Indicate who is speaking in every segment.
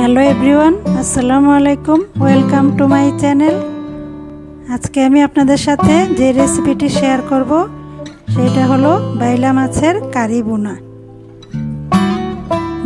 Speaker 1: Hello everyone अस्सलामु आलैकुम welcome to my channel. आज के आमी आपनादेर साथे जे रेसिपिटी शेयर करब सेटा हलो बाइला माछेर कारी बुना।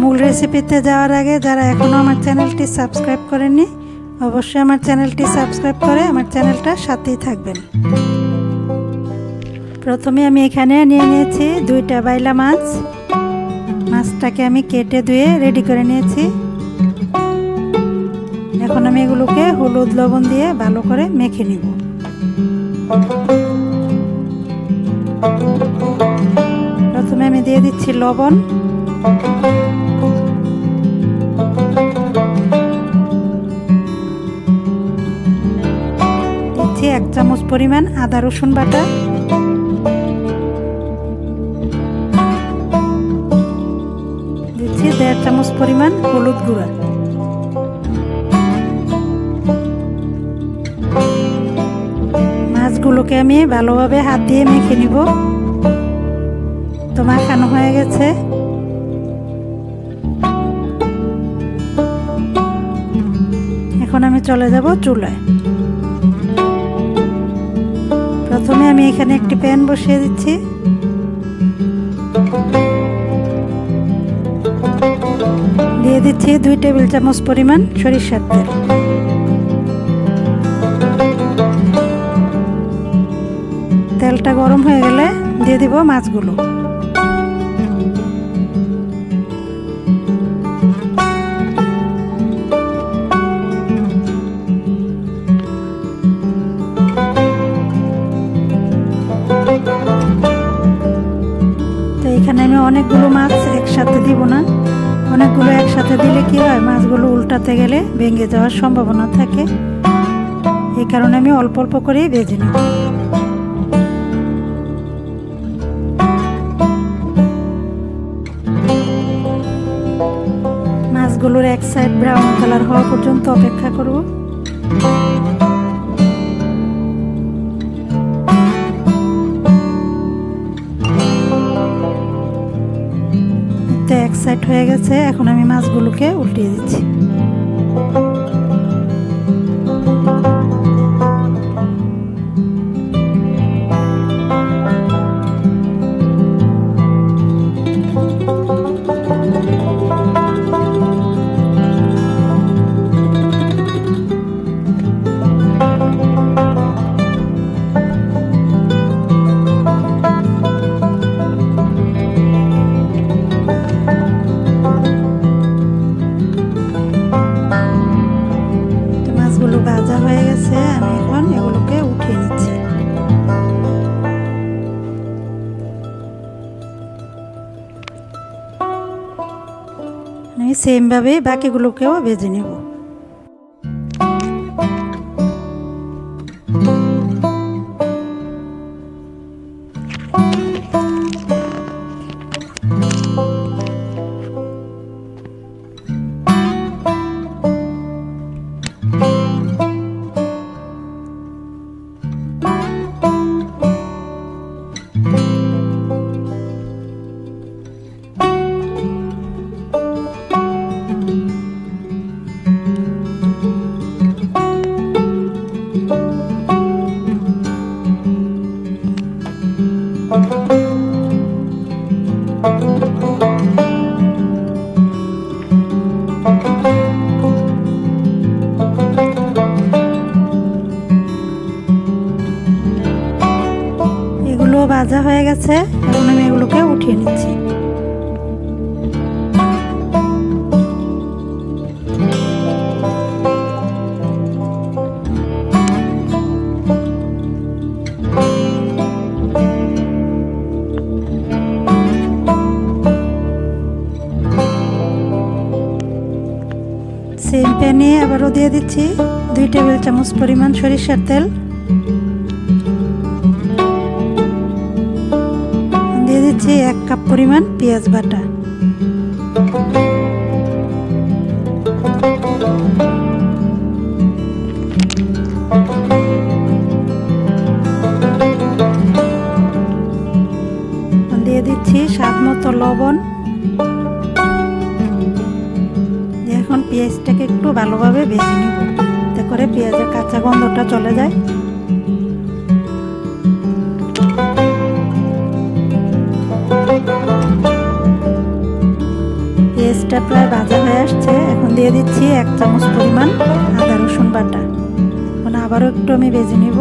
Speaker 1: मूल रेसिपिते जाओयार आगे जारा एखोनो आमार चैनलटी सबस्क्राइब करेननि अवश्यई आमार चैनलटी सबस्क्राइब करे आमार चैनलटार साथेई थाकबेन। प्रथमे आमी एखाने निये नियेछि दुइटा बाइला माछ। माछटाके आमी केटे धुए रेडी करे नियेछि। এখন আমি এগুলোকে হলুদ লবণ দিয়ে ভালো করে মেখে নিব। প্রথমে আমি দিয়ে দিচ্ছি লবণ, দিচ্ছি 1 চামচ পরিমাণ আদা রসুন বাটা, দিচ্ছি 1.5 চামচ পরিমাণ হলুদ গুঁড়া, মাছগুলোকে আমি ভালোভাবে হাত দিয়ে মেখে নিব। তো মাখানো হয়ে গেছে। এখন আমি চলে যাব চুলায়। প্রথমে আমি এখানে একটি প্যান বসিয়ে দিচ্ছি। দিয়ে দিচ্ছি 2 টেবিল চামচ পরিমাণ সরিষার তেল। তেলটা গরম হয়ে গেলে দিয়ে দিব মাছগুলো। তো এখানে আমি অনেকগুলো মাছ একসাথে দিব না। অনেকগুলো একসাথে দিলে কি হয়, মাছগুলো উল্টাতে গেলে ভেঙে যাওয়ার সম্ভাবনা থাকে। এই কারণে আমি অল্প অল্প করেই ভেজে নিব। মাছগুলোর এক সাইড ব্রাউন কালার হওয়া পর্যন্ত অপেক্ষা করব। এক সাইড হয়ে গেছে, এখন আমি মাছগুলোকে উল্টিয়ে দিচ্ছি। ভাজা হয়ে গেছে, আমি এখন এগুলোকে উঠিয়ে নিচ্ছি। আমি সেম ভাবে বাকিগুলোকেও ভেজে নেব। এগুলো ভাজা হয়ে গেছে, এখন আমি এগুলোকে উঠিয়ে নিচ্ছি। সেম প্যানে আবারও দিয়ে দিচ্ছি 2 টেবিল চামচ পরিমাণ সরিষার তেল, দিয়ে দিচ্ছি 1 কাপ পরিমাণ পেঁয়াজ বাটা, দিয়ে দিচ্ছি স্বাদ মতো লবণ। পেঁয়াজটাকে একটু ভালোভাবে ভেজে নিব, যাতে করে পেঁয়াজের কাঁচা গন্ধটা চলে যায়। পেঁয়াজটা প্রায় ভাজা হয়ে আসছে। এখন দিয়ে দিচ্ছি 1 চামচ পরিমাণ আদা রসুন বাটা। এখন আবারও একটু আমি ভেজে নিব।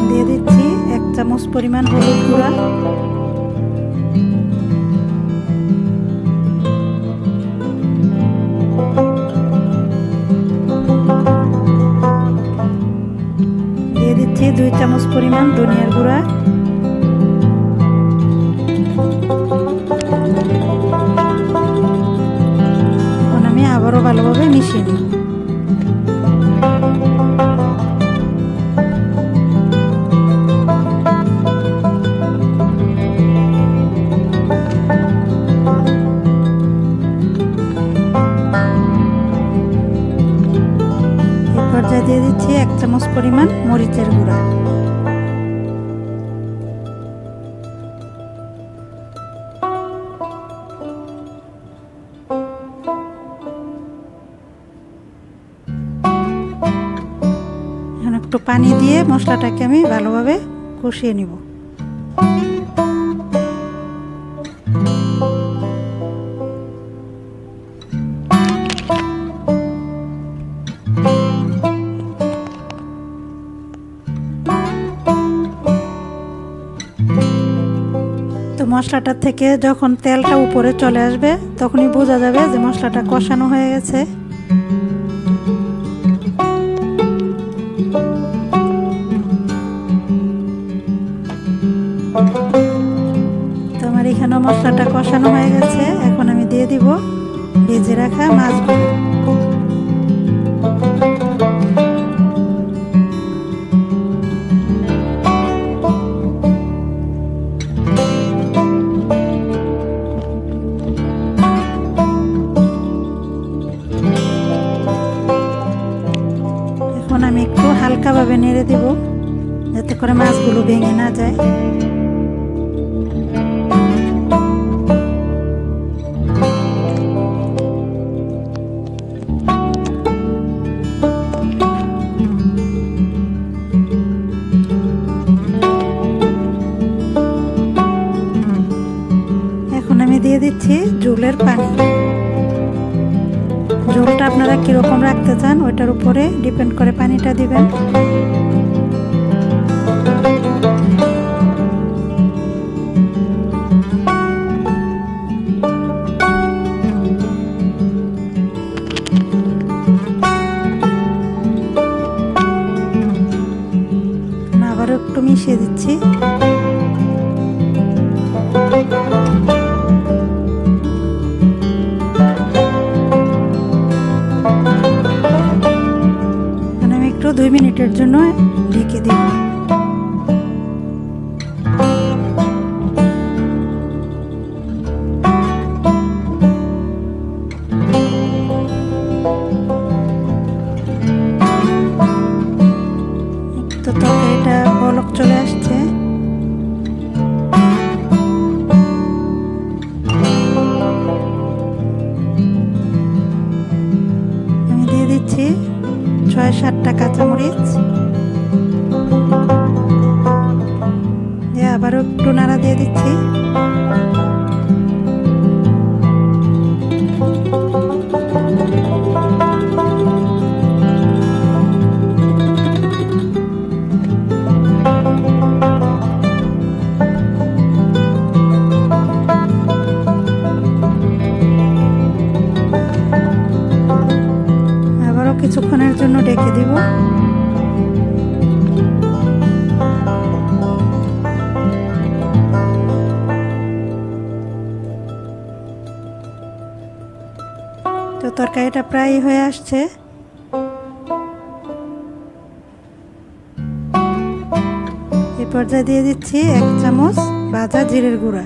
Speaker 1: দিয়ে দিচ্ছি 1 চামচ পরিমাণ হলুদ গুঁড়া, দিয়ে দিচ্ছি 2 চামচ পরিমাণ ধনিয়ার গুঁড়া, এখন আমি আবারও ভালোভাবে মিশিয়ে নিই। পর্যায়ে দিয়ে দিচ্ছি 1 চামচ পরিমাণ মরিচের গুঁড়া। এখন একটু পানি দিয়ে মশলাটাকে আমি ভালোভাবে কষিয়ে নিব। তো মশলাটা থেকে যখন তেলটা উপরে চলে আসবে তখনই বোঝা যাবে যে মশলাটা কষানো হয়ে গেছে। তো আমার এখানে মশলাটা কষানো হয়ে গেছে। এখন আমি দিয়ে দিব ভেজে রাখা মাছগুলো। আমি একটু হালকাভাবে নেড়ে দেব, যাতে করে মাছগুলো ভেঙে না যায়। এখন আমি দিয়ে দিচ্ছি ঝোলের পানি। ঝোলটা আপনারা কিরকম রাখতে চান ওইটার উপরে ডিপেন্ড করে পানিটা দিবেন। আবারও একটু মিশিয়ে দিচ্ছি। একটু 2 মিনিটের জন্য ঢেকে দিব। তো তরকারিটা বলক চলে আসছে। আমি দিয়ে দিচ্ছি 6-7টা কাঁচামরিচ। আবারও একটু নাড়া দিয়ে দিচ্ছি। আবারও কিছুক্ষণের জন্য ঢেকে দিব। তো তরকারিটা প্রায় হয়ে আসছে। এই পর্যায়ে দিয়ে দিচ্ছি 1 চামচ ভাজা জিরের গুঁড়া।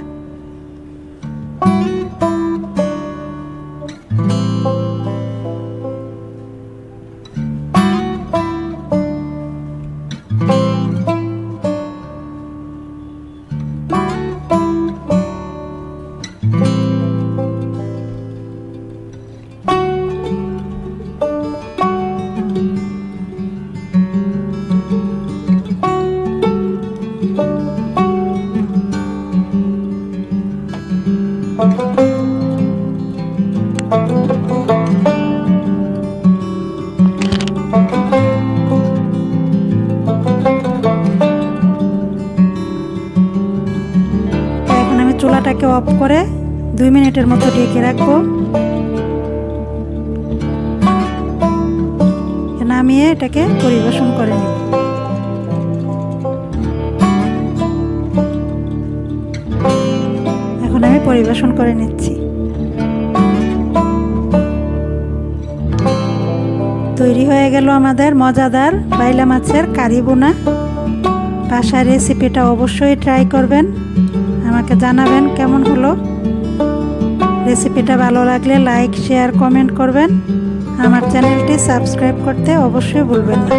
Speaker 1: এখন আমি চুলাটাকে অফ করে 2 মিনিটের মতো ঢেকে রাখবো। নামিয়ে এটাকে পরিবেশন করে নিব। এখন আমি পরিবেশন করে নিচ্ছি। তৈরি হয়ে গেল আমাদের মজাদার বাইলা মাছের কারি ভুনা। বাসায় রেসিপিটা অবশ্যই ট্রাই করবেন, আমাকে জানাবেন কেমন হলো। রেসিপিটা ভালো লাগলে লাইক, শেয়ার, কমেন্ট করবেন। আমার চ্যানেলটি সাবস্ক্রাইব করতে অবশ্যই ভুলবেন না।